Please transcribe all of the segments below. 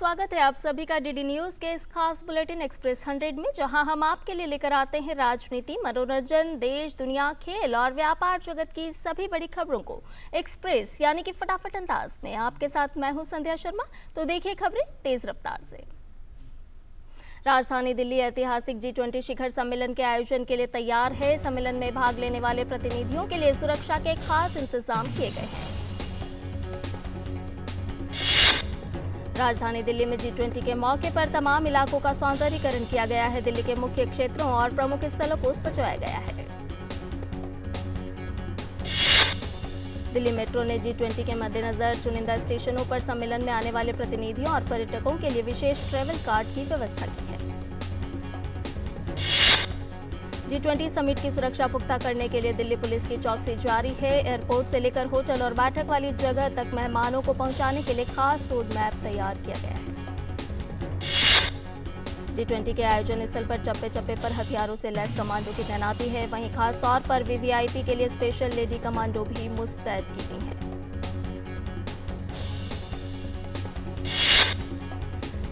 स्वागत है आप सभी का डीडी न्यूज के इस खास बुलेटिन एक्सप्रेस 100 में, जहां हम आपके लिए लेकर आते हैं राजनीति, मनोरंजन, देश दुनिया, खेल और व्यापार जगत की सभी बड़ी खबरों को एक्सप्रेस यानी कि फटाफट अंदाज में। आपके साथ मैं हूं संध्या शर्मा। तो देखिए खबरें तेज रफ्तार से। राजधानी दिल्ली ऐतिहासिक G20 शिखर सम्मेलन के आयोजन के लिए तैयार है। सम्मेलन में भाग लेने वाले प्रतिनिधियों के लिए सुरक्षा के खास इंतजाम किए गए हैं। राजधानी दिल्ली में G20 के मौके पर तमाम इलाकों का सौंदर्यीकरण किया गया है। दिल्ली के मुख्य क्षेत्रों और प्रमुख स्थलों को सजाया गया है। दिल्ली मेट्रो ने G20 के मद्देनजर चुनिंदा स्टेशनों पर सम्मेलन में आने वाले प्रतिनिधियों और पर्यटकों के लिए विशेष ट्रैवल कार्ड की व्यवस्था की है। G20 समिट की सुरक्षा पुख्ता करने के लिए दिल्ली पुलिस की चौकसी जारी है। एयरपोर्ट से लेकर होटल और बैठक वाली जगह तक मेहमानों को पहुंचाने के लिए खास रोड मैप तैयार किया गया है। G20 के आयोजन स्थल पर चप्पे चप्पे पर हथियारों से लैस कमांडो की तैनाती है। वहीं खास तौर पर VVIP के लिए स्पेशल लेडी कमांडो भी मुस्तैद की गई है।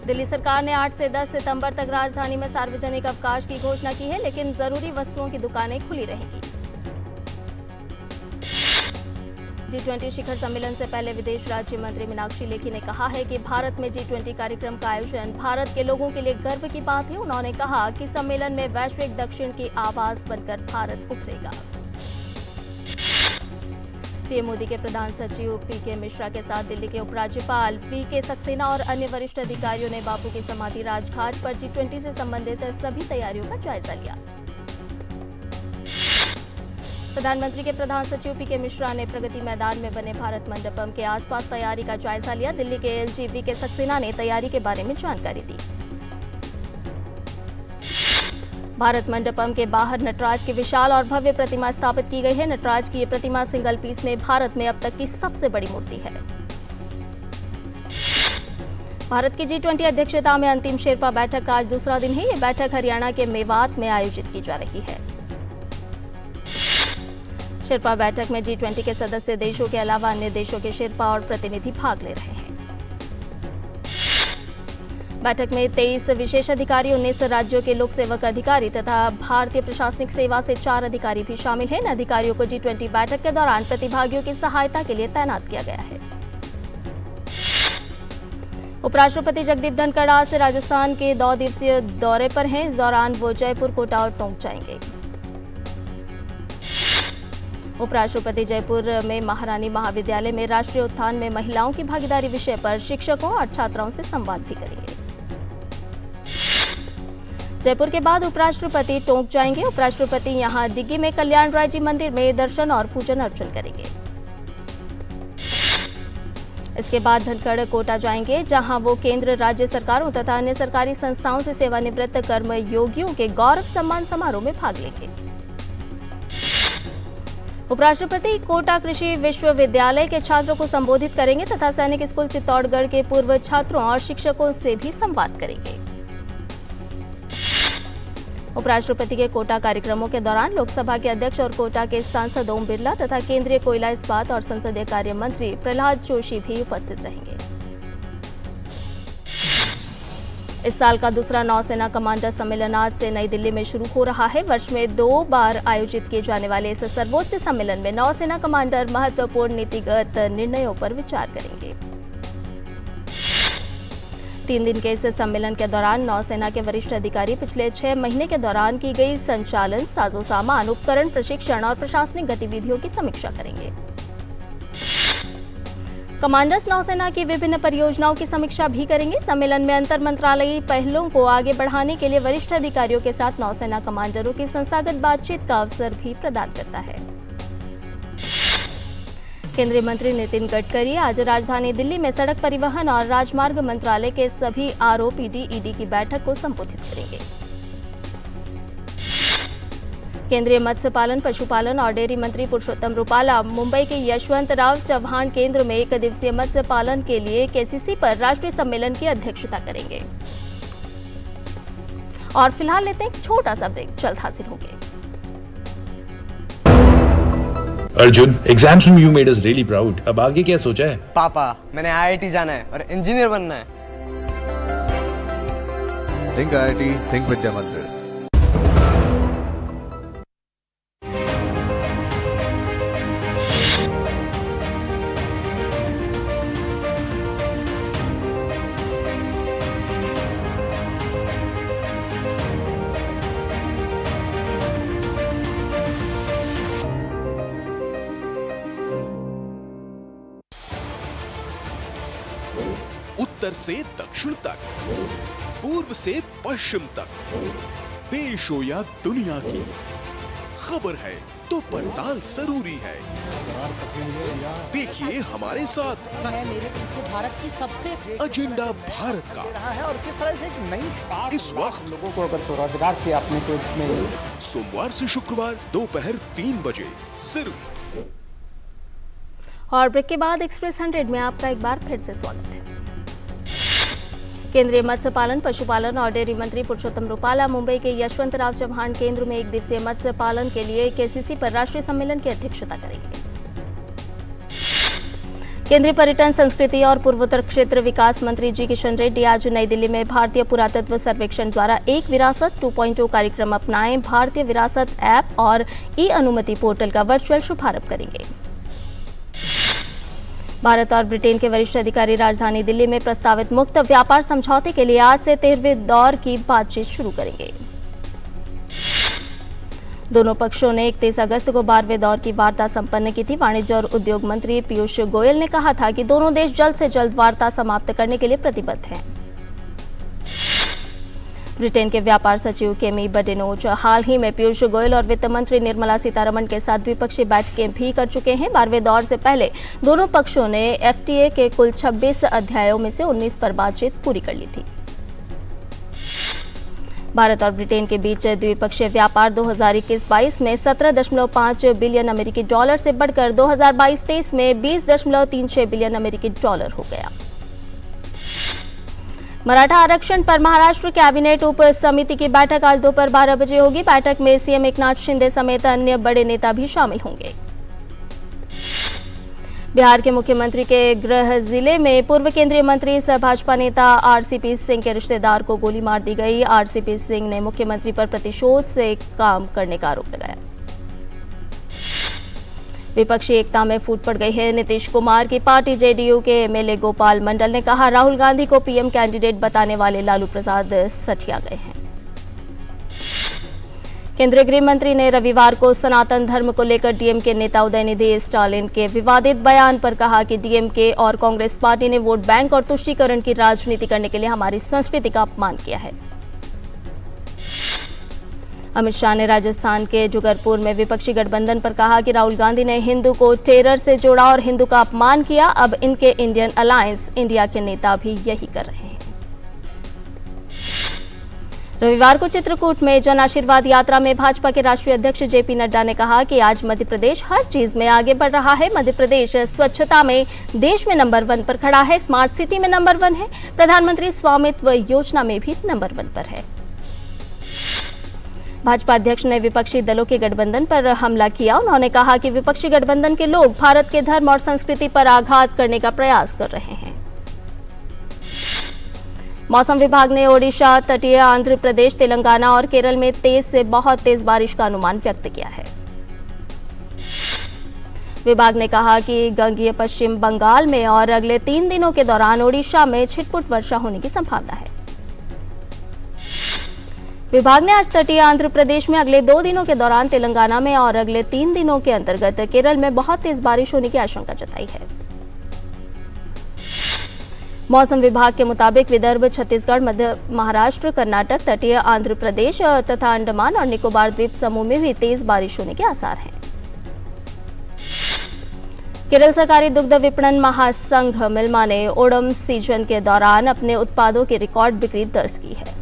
दिल्ली सरकार ने 8 से 10 सितंबर तक राजधानी में सार्वजनिक अवकाश की घोषणा की है, लेकिन जरूरी वस्तुओं की दुकानें खुली रहेंगी। G20 शिखर सम्मेलन से पहले विदेश राज्य मंत्री मीनाक्षी लेखी ने कहा है कि भारत में G20 कार्यक्रम का आयोजन भारत के लोगों के लिए गर्व की बात है। उन्होंने कहा कि सम्मेलन में वैश्विक दक्षिण की आवाज बनकर भारत उभरेगा। पीएम मोदी के प्रधान सचिव PK मिश्रा के साथ दिल्ली के उपराज्यपाल VK सक्सेना और अन्य वरिष्ठ अधिकारियों ने बापू की समाधि राजघाट पर G20 से संबंधित सभी तैयारियों का जायजा लिया। प्रधानमंत्री के प्रधान सचिव PK मिश्रा ने प्रगति मैदान में बने भारत मंडपम के आसपास तैयारी का जायजा लिया। दिल्ली के LG VK सक्सेना ने तैयारी के बारे में जानकारी दी। भारत मंडपम के बाहर नटराज की विशाल और भव्य प्रतिमा स्थापित की गई है। नटराज की ये प्रतिमा सिंगल पीस में भारत में अब तक की सबसे बड़ी मूर्ति है। भारत की G20 अध्यक्षता में अंतिम शेरपा बैठक का आज दूसरा दिन है। ये बैठक हरियाणा के मेवात में आयोजित की जा रही है। शेरपा बैठक में G20 के सदस्य देशों के अलावा अन्य देशों के शेरपा और प्रतिनिधि भाग ले रहे हैं। बैठक में 23 विशेष अधिकारी, 19 राज्यों के लोक सेवक अधिकारी तथा भारतीय प्रशासनिक सेवा से 4 अधिकारी भी शामिल हैं। इन अधिकारियों को G20 बैठक के दौरान प्रतिभागियों की सहायता के लिए तैनात किया गया है। उपराष्ट्रपति जगदीप धनखड़ आज से राजस्थान के 2 दिवसीय दौरे पर हैं। इस दौरान वो जयपुर, कोटा और टोंक जाएंगे। उपराष्ट्रपति जयपुर में महारानी महाविद्यालय में राष्ट्रीय उत्थान में महिलाओं की भागीदारी विषय पर शिक्षकों और छात्राओं से संवाद भी करेंगे। जयपुर के बाद उपराष्ट्रपति टोंक जाएंगे। उपराष्ट्रपति यहां डिग्गी में कल्याण राय जी मंदिर में दर्शन और पूजन अर्चन करेंगे। इसके बाद धनखड़ कोटा जाएंगे, जहां वो केंद्र, राज्य सरकारों तथा अन्य सरकारी संस्थाओं से सेवानिवृत्त कर्मयोगियों के गौरव सम्मान समारोह में भाग लेंगे। उपराष्ट्रपति कोटा कृषि विश्वविद्यालय के छात्रों को संबोधित करेंगे तथा सैनिक स्कूल चित्तौड़गढ़ के पूर्व छात्रों और शिक्षकों से भी संवाद करेंगे। उपराष्ट्रपति के कोटा कार्यक्रमों के दौरान लोकसभा के अध्यक्ष और कोटा के सांसद ओम बिरला तथा केंद्रीय कोयला इस्पात और संसदीय कार्य मंत्री प्रहलाद जोशी भी उपस्थित रहेंगे। इस साल का दूसरा नौसेना कमांडर सम्मेलन आज से नई दिल्ली में शुरू हो रहा है। वर्ष में 2 बार आयोजित किए जाने वाले इस सर्वोच्च सम्मेलन में नौसेना कमांडर महत्वपूर्ण नीतिगत निर्णयों पर विचार करेंगे। 3 दिन के इस सम्मेलन के दौरान नौसेना के वरिष्ठ अधिकारी पिछले 6 महीने के दौरान की गई संचालन, साजो सामान, उपकरण, प्रशिक्षण और प्रशासनिक गतिविधियों की समीक्षा करेंगे। कमांडर्स नौसेना की विभिन्न परियोजनाओं की समीक्षा भी करेंगे। सम्मेलन में अंतर मंत्रालयी पहलों को आगे बढ़ाने के लिए वरिष्ठ अधिकारियों के साथ नौसेना कमांडरों की संस्थागत बातचीत का अवसर भी प्रदान करता है। केंद्रीय मंत्री नितिन गडकरी आज राजधानी दिल्ली में सड़क परिवहन और राजमार्ग मंत्रालय के सभी ROPD ED की बैठक को संबोधित करेंगे। केंद्रीय मत्स्य पालन, पशुपालन और डेयरी मंत्री पुरुषोत्तम रुपाला मुंबई के यशवंतराव चव्हाण केंद्र में 1 दिवसीय मत्स्य पालन के लिए KCC पर राष्ट्रीय सम्मेलन की अध्यक्षता करेंगे। और फिलहाल लेते हैं एक छोटा सा ब्रेक, जल्द हाजिर होंगे। अर्जुन, एग्जाम्स में you made us really proud. अब आगे क्या सोचा है? पापा, मैंने IIT जाना है और इंजीनियर बनना है। थिंक IIT, थिंक विद्या मंदिर। उत्तर से दक्षिण तक, पूर्व से पश्चिम तक, देश हो या दुनिया की खबर है तो पड़ताल जरूरी है। देखिए हमारे साथ है मेरे पीछे भारत की सबसे एजेंडा भारत का रहा है और किस तरह से एक नई शुरुआत इस वक्त लोगों को अगर स्वरोजगार से आपने तो इसमें सोमवार से शुक्रवार दोपहर 3 बजे सिर्फ। और ब्रेक के बाद एक्सप्रेस 100 में आपका एक बार फिर से स्वागत है। केंद्रीय मत्स्य पालन, पशुपालन और डेयरी मंत्री पुरुषोत्तम रुपाला मुंबई के यशवंतराव चव्हाण केंद्र में एक दिवसीय मत्स्य पालन के लिए KCC पर राष्ट्रीय सम्मेलन की अध्यक्षता करेंगे। केंद्रीय पर्यटन, संस्कृति और पूर्वोत्तर क्षेत्र विकास मंत्री जी किशन रेड्डी आज नई दिल्ली में भारतीय पुरातत्व सर्वेक्षण द्वारा एक विरासत 2.0 कार्यक्रम अपनाएं भारतीय विरासत ऐप और अनुमति पोर्टल का वर्चुअल शुभारंभ करेंगे। भारत और ब्रिटेन के वरिष्ठ अधिकारी राजधानी दिल्ली में प्रस्तावित मुक्त व्यापार समझौते के लिए आज से 13वें दौर की बातचीत शुरू करेंगे। दोनों पक्षों ने 31 अगस्त को 12वें दौर की वार्ता संपन्न की थी। वाणिज्य और उद्योग मंत्री पीयूष गोयल ने कहा था कि दोनों देश जल्द से जल्द वार्ता समाप्त करने के लिए प्रतिबद्ध हैं। ब्रिटेन के व्यापार सचिव केमी बडेनोच हाल ही में पीयूष गोयल और वित्त मंत्री निर्मला सीतारमण के साथ द्विपक्षीय बैठकें भी कर चुके हैं। 12वें दौर से पहले दोनों पक्षों ने FTA के कुल 26 अध्यायों में से 19 पर बातचीत पूरी कर ली थी। भारत और ब्रिटेन के बीच द्विपक्षीय व्यापार 2021-22 में 17.5 बिलियन अमेरिकी डॉलर से बढ़कर 2022-23 में 20.36 बिलियन अमेरिकी डॉलर हो गया। मराठा आरक्षण पर महाराष्ट्र कैबिनेट उप समिति की बैठक आज दोपहर 12 बजे होगी। बैठक में CM एकनाथ शिंदे समेत अन्य बड़े नेता भी शामिल होंगे। बिहार के मुख्यमंत्री के गृह जिले में पूर्व केंद्रीय मंत्री सह भाजपा नेता RCP सिंह के रिश्तेदार को गोली मार दी गई। RCP सिंह ने मुख्यमंत्री पर प्रतिशोध से काम करने का आरोप लगाया। विपक्षी एकता में फूट पड़ गई है। नीतीश कुमार की पार्टी JDU के MLA गोपाल मंडल ने कहा, राहुल गांधी को PM कैंडिडेट बताने वाले लालू प्रसाद सठिया गए हैं। केंद्रीय गृह मंत्री ने रविवार को सनातन धर्म को लेकर DMK नेता उदयनिधि स्टालिन के विवादित बयान पर कहा कि DMK और कांग्रेस पार्टी ने वोट बैंक और तुष्टीकरण की राजनीति करने के लिए हमारी संस्कृति का अपमान किया है। अमित शाह ने राजस्थान के जुगरपुर में विपक्षी गठबंधन पर कहा कि राहुल गांधी ने हिंदू को टेरर से जोड़ा और हिंदू का अपमान किया। अब इनके इंडियन अलायंस इंडिया के नेता भी यही कर रहे हैं। रविवार को चित्रकूट में जन आशीर्वाद यात्रा में भाजपा के राष्ट्रीय अध्यक्ष JP नड्डा ने कहा कि आज मध्य प्रदेश हर चीज में आगे बढ़ रहा है। मध्य प्रदेश स्वच्छता में देश में नंबर 1 पर खड़ा है, स्मार्ट सिटी में नंबर 1 है, प्रधानमंत्री स्वामित्व योजना में भी नंबर 1 पर है। भाजपा अध्यक्ष ने विपक्षी दलों के गठबंधन पर हमला किया। उन्होंने कहा कि विपक्षी गठबंधन के लोग भारत के धर्म और संस्कृति पर आघात करने का प्रयास कर रहे हैं। मौसम विभाग ने ओडिशा, तटीय आंध्र प्रदेश, तेलंगाना और केरल में तेज से बहुत तेज बारिश का अनुमान व्यक्त किया है। विभाग ने कहा कि गंगीय पश्चिम बंगाल में और अगले 3 दिनों के दौरान ओडिशा में छिटपुट वर्षा होने की संभावना है। विभाग ने आज तटीय आंध्र प्रदेश में अगले 2 दिनों के दौरान, तेलंगाना में और अगले 3 दिनों के अंतर्गत केरल में बहुत तेज बारिश होने की आशंका जताई है। मौसम विभाग के मुताबिक विदर्भ, छत्तीसगढ़, मध्य महाराष्ट्र, कर्नाटक, तटीय आंध्र प्रदेश तथा अंडमान और निकोबार द्वीप समूह में भी तेज बारिश होने के आसार हैं। केरल सहकारी दुग्ध विपणन महासंघ मिल्मा ने ओणम सीजन के दौरान अपने उत्पादों की रिकॉर्ड बिक्री दर्ज की है।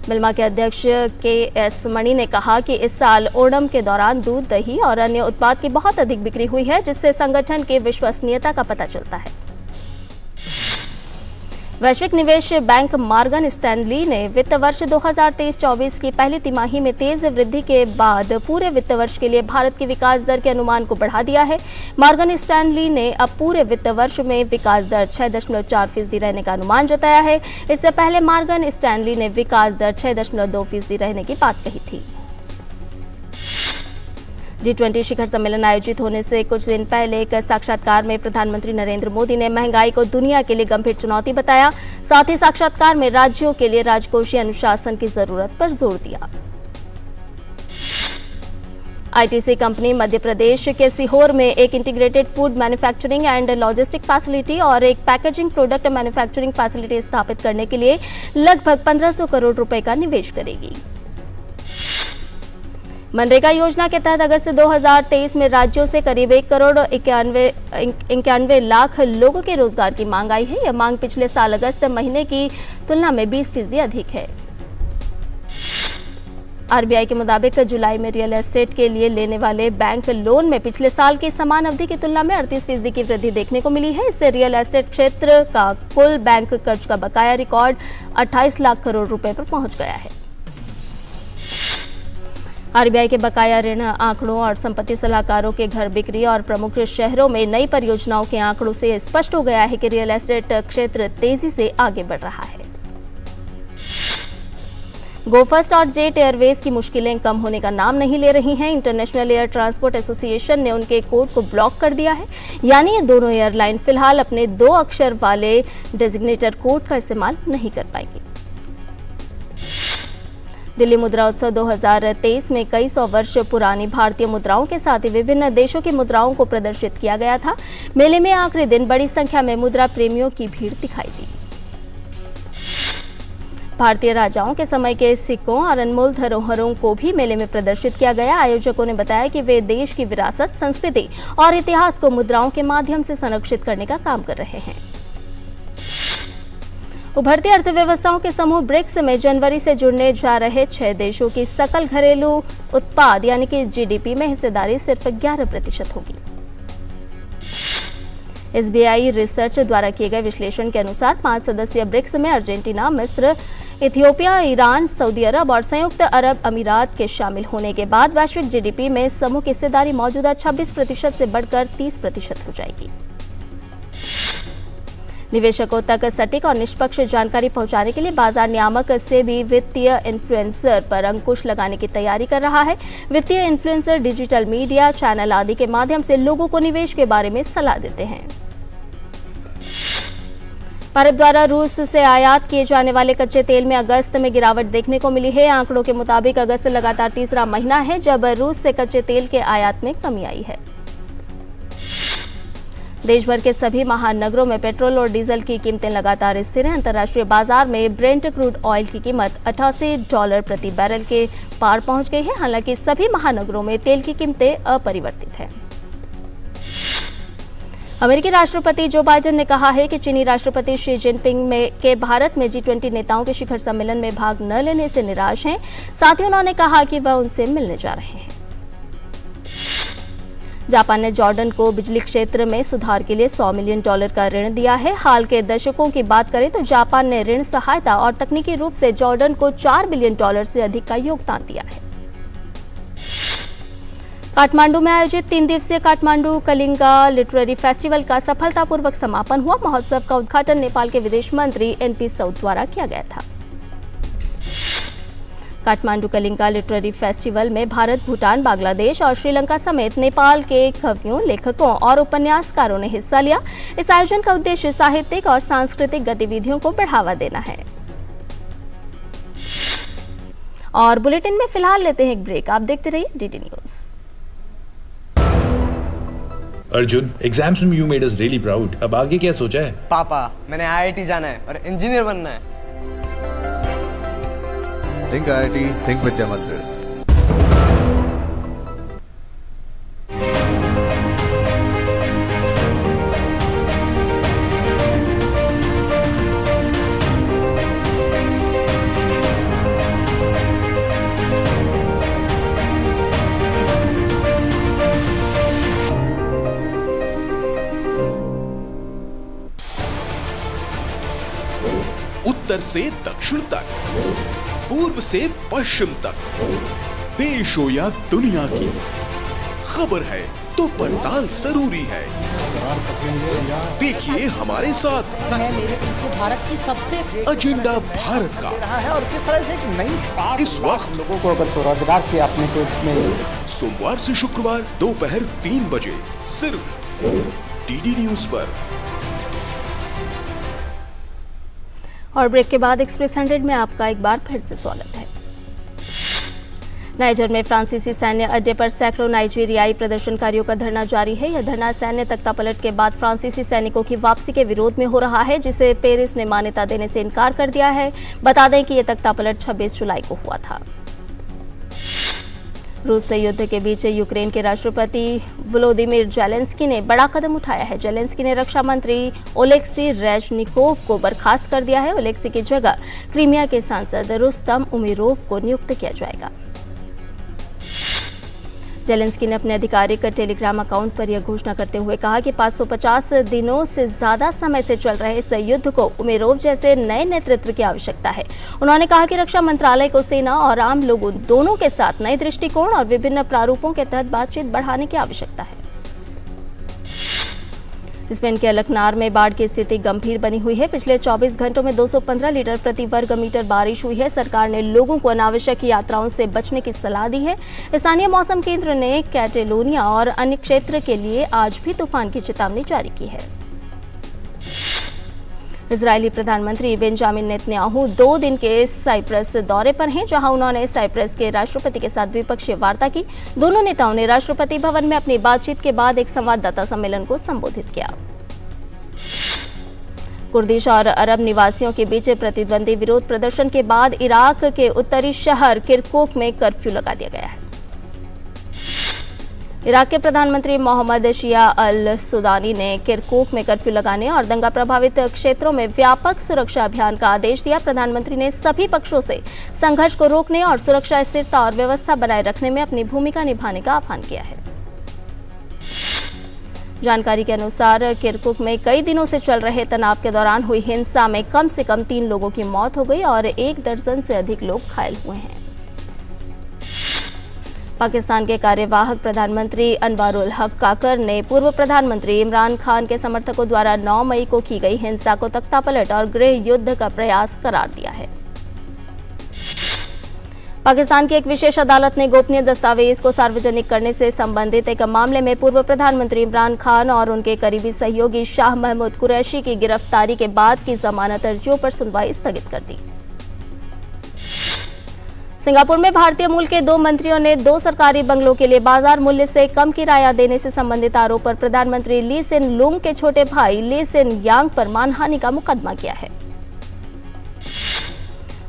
मिल्मा के अध्यक्ष KS मणि ने कहा कि इस साल ओणम के दौरान दूध, दही और अन्य उत्पाद की बहुत अधिक बिक्री हुई है, जिससे संगठन की विश्वसनीयता का पता चलता है। वैश्विक निवेश बैंक मॉर्गन स्टैनली ने वित्त वर्ष 2023-24 की पहली तिमाही में तेज वृद्धि के बाद पूरे वित्त वर्ष के लिए भारत की विकास दर के अनुमान को बढ़ा दिया है। मॉर्गन स्टैनली ने अब पूरे वित्त वर्ष में विकास दर 6.4% रहने का अनुमान जताया है। इससे पहले मॉर्गन स्टैनली ने विकास दर 6.2% रहने की बात कही थी। G20 शिखर सम्मेलन आयोजित होने से कुछ दिन पहले एक साक्षात्कार में प्रधानमंत्री नरेंद्र मोदी ने महंगाई को दुनिया के लिए गंभीर चुनौती बताया। साथ ही साक्षात्कार में राज्यों के लिए राजकोषीय अनुशासन की जरूरत पर जोर दिया। ITC कंपनी मध्य प्रदेश के सीहोर में एक integrated food manufacturing and logistic facility और एक पैकेजिंग प्रोडक्ट मैन्युफैक्चरिंग फैसिलिटी स्थापित करने के लिए लगभग 1500 करोड़ रुपए का निवेश करेगी। मनरेगा योजना के तहत अगस्त 2023 में राज्यों से करीब 1,91 लाख लोगों के रोजगार की मांग आई है। यह मांग पिछले साल अगस्त महीने की तुलना में 20% अधिक है। RBI के मुताबिक जुलाई में रियल एस्टेट के लिए लेने वाले बैंक लोन में पिछले साल की समान अवधि की तुलना में 38% की वृद्धि देखने को मिली है। इससे रियल एस्टेट क्षेत्र का कुल बैंक कर्ज का बकाया रिकॉर्ड 28 लाख करोड़ रुपए पर पहुंच गया है। RBI के बकाया ऋण आंकड़ों और संपत्ति सलाहकारों के घर बिक्री और प्रमुख शहरों में नई परियोजनाओं के आंकड़ों से स्पष्ट हो गया है कि रियल एस्टेट क्षेत्र तेजी से आगे बढ़ रहा है। गोफर्स्ट और जेट एयरवेज की मुश्किलें कम होने का नाम नहीं ले रही हैं। इंटरनेशनल एयर ट्रांसपोर्ट एसोसिएशन ने उनके कोड को ब्लॉक कर दिया है। यानी ये दोनों एयरलाइन फिलहाल अपने 2 अक्षर वाले डेजिग्नेटर कोड का इस्तेमाल नहीं कर पाएंगे। दिल्ली मुद्रा उत्सव 2023 में कई 100 वर्ष पुरानी भारतीय मुद्राओं के साथ ही विभिन्न देशों की मुद्राओं को प्रदर्शित किया गया था। मेले में आखिरी दिन बड़ी संख्या में मुद्रा प्रेमियों की भीड़ दिखाई दी। भारतीय राजाओं के समय के सिक्कों और अनमोल धरोहरों को भी मेले में प्रदर्शित किया गया। आयोजकों ने बताया कि वे देश की विरासत, संस्कृति और इतिहास को मुद्राओं के माध्यम से संरक्षित करने का काम कर रहे हैं। उभरती अर्थव्यवस्थाओं के समूह ब्रिक्स में जनवरी से जुड़ने जा रहे 6 देशों की सकल घरेलू उत्पाद यानी कि GDP में हिस्सेदारी सिर्फ 11% होगी। SBI रिसर्च द्वारा किए गए विश्लेषण के अनुसार 5 सदस्यीय ब्रिक्स में अर्जेंटीना, मिस्र, इथियोपिया, ईरान, सऊदी अरब और संयुक्त अरब अमीरात के शामिल होने के बाद वैश्विक GDP में समूह की हिस्सेदारी मौजूदा 26% से बढ़कर 30% हो जाएगी। निवेशकों तक सटीक और निष्पक्ष जानकारी पहुंचाने के लिए बाजार नियामक से भी वित्तीय इन्फ्लुएंसर पर अंकुश लगाने की तैयारी कर रहा है। वित्तीय इन्फ्लुएंसर डिजिटल मीडिया चैनल आदि के माध्यम से लोगों को निवेश के बारे में सलाह देते हैं। भारत द्वारा रूस से आयात किए जाने वाले कच्चे तेल में अगस्त में गिरावट देखने को मिली है। आंकड़ों के मुताबिक अगस्त लगातार तीसरा महीना है जब रूस से कच्चे तेल के आयात में कमी आई है। देश भर के सभी महानगरों में पेट्रोल और डीजल की कीमतें लगातार स्थिर हैं। अंतर्राष्ट्रीय बाजार में ब्रेंट क्रूड ऑयल की कीमत $88 प्रति बैरल के पार पहुंच गई है। हालांकि सभी महानगरों में तेल की कीमतें अपरिवर्तित हैं। अमेरिकी राष्ट्रपति जो बाइडेन ने कहा है कि चीनी राष्ट्रपति शी जिनपिंग के भारत में G20 नेताओं के शिखर सम्मेलन में भाग न लेने से निराश हैं। साथ ही उन्होंने कहा कि वह उनसे मिलने जा रहे हैं। जापान ने जॉर्डन को बिजली क्षेत्र में सुधार के लिए $100 मिलियन का ऋण दिया है। हाल के दशकों की बात करें तो जापान ने ऋण सहायता और तकनीकी रूप से जॉर्डन को $4 बिलियन से अधिक का योगदान दिया है। काठमांडू में आयोजित 3 दिवसीय काठमांडू कलिंगा लिटरेरी फेस्टिवल का सफलतापूर्वक समापन हुआ। महोत्सव का उद्घाटन नेपाल के विदेश मंत्री NP सौद द्वारा किया गया था। काठमांडू कलिंगा लिटरेरी फेस्टिवल में भारत, भूटान, बांग्लादेश और श्रीलंका समेत नेपाल के कवियों, लेखकों और उपन्यासकारों ने हिस्सा लिया। इस आयोजन का उद्देश्य साहित्यिक और सांस्कृतिक गतिविधियों को बढ़ावा देना है। और बुलेटिन में फिलहाल लेते हैं एक ब्रेक। आप देखते रहिए DD न्यूज। अर्जुन, एग्जाम्स में you made us really proud. अब आगे क्या सोचा है? पापा, मैंने IIT जाना है और इंजीनियर बनना है। Think IIT, think Vidya Mandir. उत्तर से दक्षिण तक, पूर्व से पश्चिम तक, देश हो या दुनिया की, खबर है तो पड़ताल जरूरी है। देखिए हमारे साथ है मेरे पीछे भारत की सबसे एजेंडा भारत का रहा है और किस तरह से एक नई शुरुआत इस वक्त लोगों को अगर स्वरोजगार से अपने को इसमें सोमवार से शुक्रवार दोपहर 3 बजे सिर्फ डीडी न्यूज पर। और ब्रेक के बाद एक्सप्रेस 100 में आपका एक बार फिर से स्वागत है। नाइजर में फ्रांसीसी सैन्य अड्डे पर सैकड़ों नाइजीरियाई प्रदर्शनकारियों का धरना जारी है। यह धरना सैन्य तख्तापलट के बाद फ्रांसीसी सैनिकों की वापसी के विरोध में हो रहा है, जिसे पेरिस ने मान्यता देने से इनकार कर दिया है। बता दें कि यह तख्तापलट 26 जुलाई को हुआ था। रूस से युद्ध के बीच यूक्रेन के राष्ट्रपति वोलोदिमीर जेलेंस्की ने बड़ा कदम उठाया है। जेलेंस्की ने रक्षा मंत्री ओलेक्सी रेजनिकोव को बर्खास्त कर दिया है। ओलेक्सी की जगह क्रीमिया के सांसद रुस्तम उमीरोव को नियुक्त किया जाएगा। जेलेंस्की ने अपने आधिकारिक टेलीग्राम अकाउंट पर यह घोषणा करते हुए कहा कि 550 दिनों से ज्यादा समय से चल रहे इस युद्ध को उमेरोव जैसे नए नेतृत्व की आवश्यकता है। उन्होंने कहा कि रक्षा मंत्रालय को सेना और आम लोगों दोनों के साथ नए दृष्टिकोण और विभिन्न प्रारूपों के तहत बातचीत बढ़ाने की आवश्यकता है। स्पेन के अलकनार में बाढ़ की स्थिति गंभीर बनी हुई है। पिछले 24 घंटों में 215 लीटर प्रति वर्ग मीटर बारिश हुई है। सरकार ने लोगों को अनावश्यक यात्राओं से बचने की सलाह दी है। स्थानीय मौसम केंद्र ने कैटेलोनिया और अन्य क्षेत्र के लिए आज भी तूफान की चेतावनी जारी की है। इजरायली प्रधानमंत्री बेंजामिन नेतन्याहू 2 दिन के साइप्रस दौरे पर हैं, जहां उन्होंने साइप्रस के राष्ट्रपति के साथ द्विपक्षीय वार्ता की। दोनों नेताओं ने राष्ट्रपति भवन में अपनी बातचीत के बाद एक संवाददाता सम्मेलन को संबोधित किया। कुर्दिश और अरब निवासियों के बीच प्रतिद्वंदी विरोध प्रदर्शन के बाद इराक के उत्तरी शहर किरकुक में कर्फ्यू लगा दिया गया है। इराक के प्रधानमंत्री मोहम्मद शिया अल सुदानी ने किरकुक में कर्फ्यू लगाने और दंगा प्रभावित क्षेत्रों में व्यापक सुरक्षा अभियान का आदेश दिया। प्रधानमंत्री ने सभी पक्षों से संघर्ष को रोकने और सुरक्षा, स्थिरता और व्यवस्था बनाए रखने में अपनी भूमिका निभाने का आह्वान किया है। जानकारी के अनुसार किरकुक में कई दिनों से चल रहे तनाव के दौरान हुई हिंसा में कम से कम 3 लोगों की मौत हो गई और 1 दर्जन से अधिक लोग घायल हुए हैं। पाकिस्तान के कार्यवाहक प्रधानमंत्री अनवारुल हक काकर ने पूर्व प्रधानमंत्री इमरान खान के समर्थकों द्वारा 9 मई को की गई हिंसा को तख्तापलट और गृह युद्ध का प्रयास करार दिया है। पाकिस्तान की एक विशेष अदालत ने गोपनीय दस्तावेज को सार्वजनिक करने से संबंधित एक मामले में पूर्व प्रधानमंत्री इमरान खान और उनके करीबी सहयोगी शाह महमूद कुरैशी की गिरफ्तारी के बाद की जमानत अर्जियों पर सुनवाई स्थगित कर दी। सिंगापुर में भारतीय मूल के 2 मंत्रियों ने 2 सरकारी बंगलों के लिए बाजार मूल्य से कम किराया देने से संबंधित आरोप पर प्रधानमंत्री ली सेन लुंग के छोटे भाई ली सेन यांग पर मानहानि का मुकदमा किया है।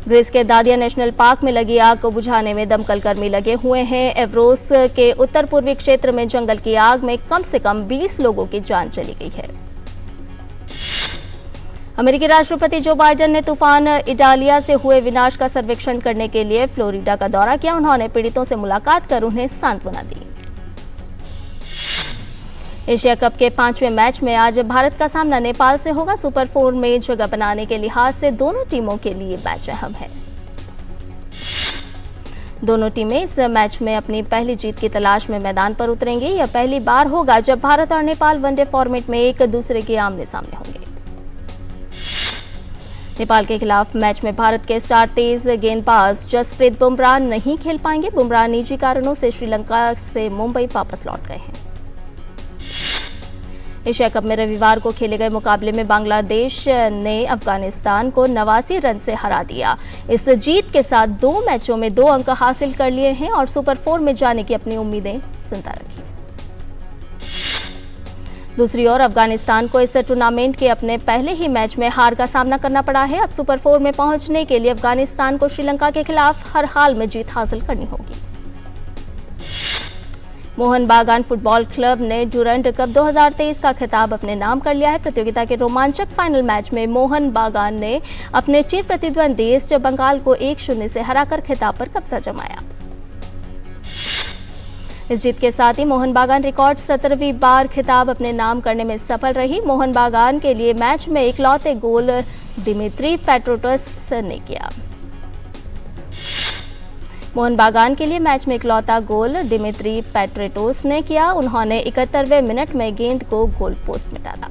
ग्रीस के दादिया नेशनल पार्क में लगी आग को बुझाने में दमकल कर्मी लगे हुए हैं। एवरोस के उत्तर पूर्वी क्षेत्र में जंगल की आग में कम से कम 20 लोगों की जान चली गई है। अमेरिकी राष्ट्रपति जो बाइडेन ने तूफान इडालिया से हुए विनाश का सर्वेक्षण करने के लिए फ्लोरिडा का दौरा किया। उन्होंने पीड़ितों से मुलाकात कर उन्हें सांत्वना दी। एशिया कप के 5वें मैच में आज भारत का सामना नेपाल से होगा। सुपर 4 में जगह बनाने के लिहाज से दोनों टीमों के लिए मैच अहम है। दोनों टीमें इस मैच में अपनी पहली जीत की तलाश में मैदान पर उतरेंगी। यह पहली बार होगा जब भारत और नेपाल वनडे फॉर्मेट में एक दूसरे के आमने सामने होंगे। नेपाल के खिलाफ मैच में भारत के स्टार तेज गेंदबाज जसप्रीत बुमराह नहीं खेल पाएंगे। बुमराह निजी कारणों से श्रीलंका से मुंबई वापस लौट गए हैं। एशिया कप में रविवार को खेले गए मुकाबले में बांग्लादेश ने अफगानिस्तान को 89 रन से हरा दिया। इस जीत के साथ 2 मैचों में 2 अंक हासिल कर लिए हैं और सुपर 4 में जाने की अपनी उम्मीदें जिंदा रखी। दूसरी ओर अफगानिस्तान को इस टूर्नामेंट के अपने पहले ही मैच में हार का सामना करना पड़ा है। अब सुपर 4 में पहुंचने के लिए अफगानिस्तान को श्रीलंका के खिलाफ हर हाल में जीत हासिल करनी होगी। मोहन बागान फुटबॉल क्लब ने डुरंड कप 2023 का खिताब अपने नाम कर लिया है। प्रतियोगिता के रोमांचक फाइनल मैच में मोहन बागान ने अपने चिर प्रतिद्वंदी ईस्ट बंगाल को 1-0 से हराकर खिताब पर कब्जा जमाया। इस जीत के साथ ही मोहन बागान रिकॉर्ड 17वीं बार खिताब अपने नाम करने में सफल रही। मोहन बागान के लिए मैच में इकलौते गोल दिमित्री पेट्रोटस ने किया। मोहन बागान के लिए मैच में इकलौता गोल दिमित्री पेट्रोटस ने किया। उन्होंने 71वें मिनट में गेंद को गोल पोस्ट में डाला।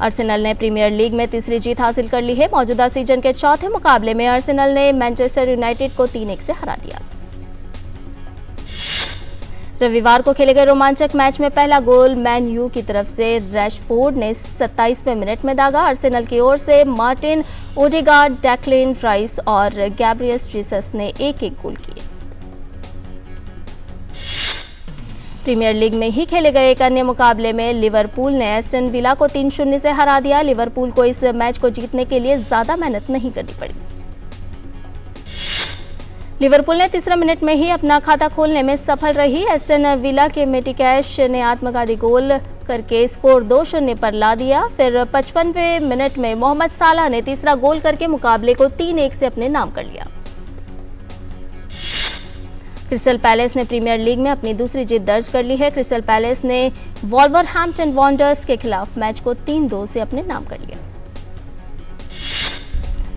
आर्सेनल ने प्रीमियर लीग में तीसरी जीत हासिल कर ली है। मौजूदा सीजन के चौथे मुकाबले में आर्सेनल ने मैनचेस्टर यूनाइटेड को 3-1 से हरा दिया। रविवार को खेले गए रोमांचक मैच में पहला गोल मैन यू की तरफ से रैशफोर्ड ने 27वें मिनट में दागा। आर्सेनल की ओर से मार्टिन ओडेगार्ड, डैक्लेन राइस और गैब्रियल जीसस ने एक-एक गोल किए। प्रीमियर लीग में ही खेले गए एक अन्य मुकाबले में लिवरपूल ने एस्टन विला को 3-0 से हरा दिया। लिवरपूल को इस मैच को जीतने के लिए ज्यादा मेहनत नहीं करनी पड़ी। लिवरपूल ने तीसरे मिनट में ही अपना खाता खोलने में सफल रही। एस्टन विला के मेटिकैश ने आत्मघाती गोल करके स्कोर 2-0 पर ला दिया। फिर 55वें मिनट में मोहम्मद साला ने तीसरा गोल करके मुकाबले को 3-1 से अपने नाम कर लिया। क्रिस्टल पैलेस ने प्रीमियर लीग में अपनी दूसरी जीत दर्ज कर ली है। क्रिस्टल पैलेस ने वॉल्वरहैम्पटन वॉन्डर्स के खिलाफ मैच को 3-2 से अपने नाम कर लिया।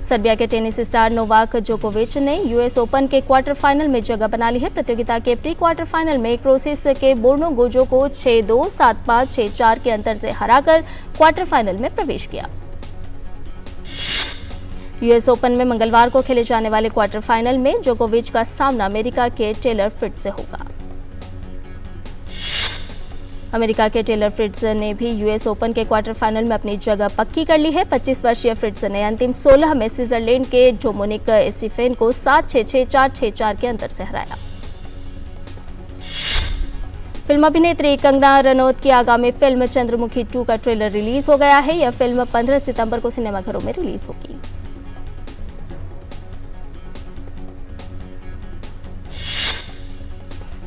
सर्बिया के टेनिस स्टार नोवाक जोकोविच ने यूएस ओपन के क्वार्टर फाइनल में जगह बना ली है। प्रतियोगिता के प्री क्वार्टर फाइनल में क्रोएशिया के बोर्नो गोजो को 6-2, 7-5, 6-4 के अंतर से हराकर क्वार्टर फाइनल में प्रवेश किया। यूएस ओपन में मंगलवार को खेले जाने वाले क्वार्टर फाइनल में जोकोविच का सामना अमेरिका के टेलर फ्रिट्ज से होगा। अमेरिका के टेलर फ्रिट्ज ने भी यूएस ओपन के क्वार्टर फाइनल में अपनी जगह पक्की कर ली है। 25 वर्षीय फ्रिट्ज ने अंतिम 16 में स्विट्जरलैंड के डोमिनिक एस्टीफेन को 7-6, 6-4, 6-4 के अंतर से हराया। फिल्म अभिनेत्री कंगना रनौत की आगामी फिल्म चंद्रमुखी 2 का ट्रेलर रिलीज हो गया है। यह फिल्म 15 सितंबर को सिनेमाघरों में रिलीज होगी।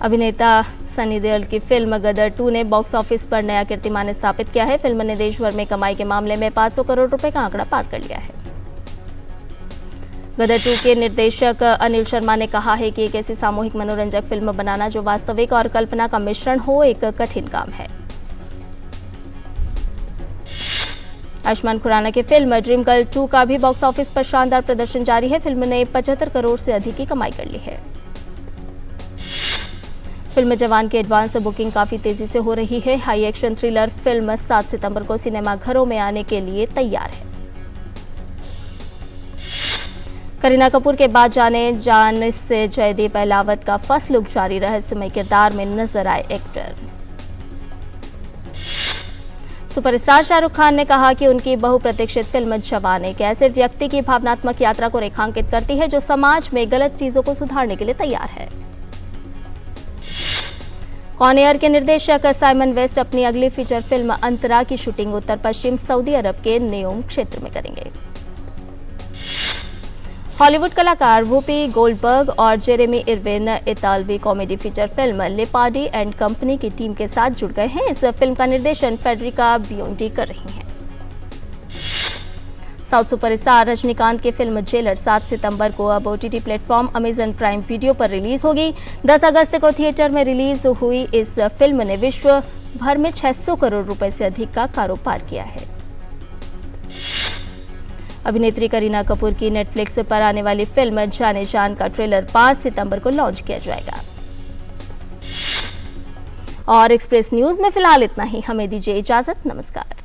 अभिनेता सनी देओल की फिल्म गदर 2 ने बॉक्स ऑफिस पर नया कीर्तिमान स्थापित किया है। फिल्म ने देश भर में कमाई के मामले में 500 करोड़ रुपए का आंकड़ा पार कर लिया है। गदर 2 के निर्देशक अनिल शर्मा ने कहा है कि एक ऐसी सामूहिक मनोरंजक फिल्म बनाना जो वास्तविक और कल्पना का मिश्रण हो एक कठिन काम है। आयुष्मान खुराना की फिल्म ड्रीम गर्ल 2 का भी बॉक्स ऑफिस पर शानदार प्रदर्शन जारी है। फिल्म ने 75 करोड़ से अधिक की कमाई कर ली है। फिल्म जवान की एडवांस बुकिंग काफी तेजी से हो रही है। हाई एक्शन थ्रिलर फिल्म 7 सितंबर को सिनेमाघरों में आने के लिए तैयार है। करीना कपूर के बाद जान से जयदीप अहलावत का फर्स्ट लुक जारी। रहस्यमय किरदार में नजर आए एक्टर। सुपरस्टार शाहरुख खान ने कहा कि उनकी बहुप्रतीक्षित फिल्म जवान एक ऐसे व्यक्ति की भावनात्मक यात्रा को रेखांकित करती है जो समाज में गलत चीजों को सुधारने के लिए तैयार है। कॉन एयर के निर्देशक साइमन वेस्ट अपनी अगली फीचर फिल्म अंतरा की शूटिंग उत्तर पश्चिम सऊदी अरब के नेयोम क्षेत्र में करेंगे। हॉलीवुड कलाकार वूपी गोल्डबर्ग और जेरेमी इरविन इतालवी comedy feature film Leopardi and company की टीम के साथ जुड़ गए हैं। इस फिल्म का निर्देशन फेडरिका बियोंडी कर रही हैं। साउथ सुपरस्टार रजनीकांत की फिल्म जेलर 7 सितंबर को अब OTT platform Amazon prime video पर रिलीज होगी। 10 अगस्त को थिएटर में रिलीज हुई इस फिल्म ने विश्व भर में 600 करोड़ रुपए से अधिक का कारोबार किया है। अभिनेत्री करीना कपूर की नेटफ्लिक्स पर आने वाली फिल्म जाने जान का ट्रेलर 5 सितंबर को लॉन्च किया जाएगा। और एक्सप्रेस न्यूज में फिलहाल इतना ही। हमें दीजिए इजाजत। नमस्कार।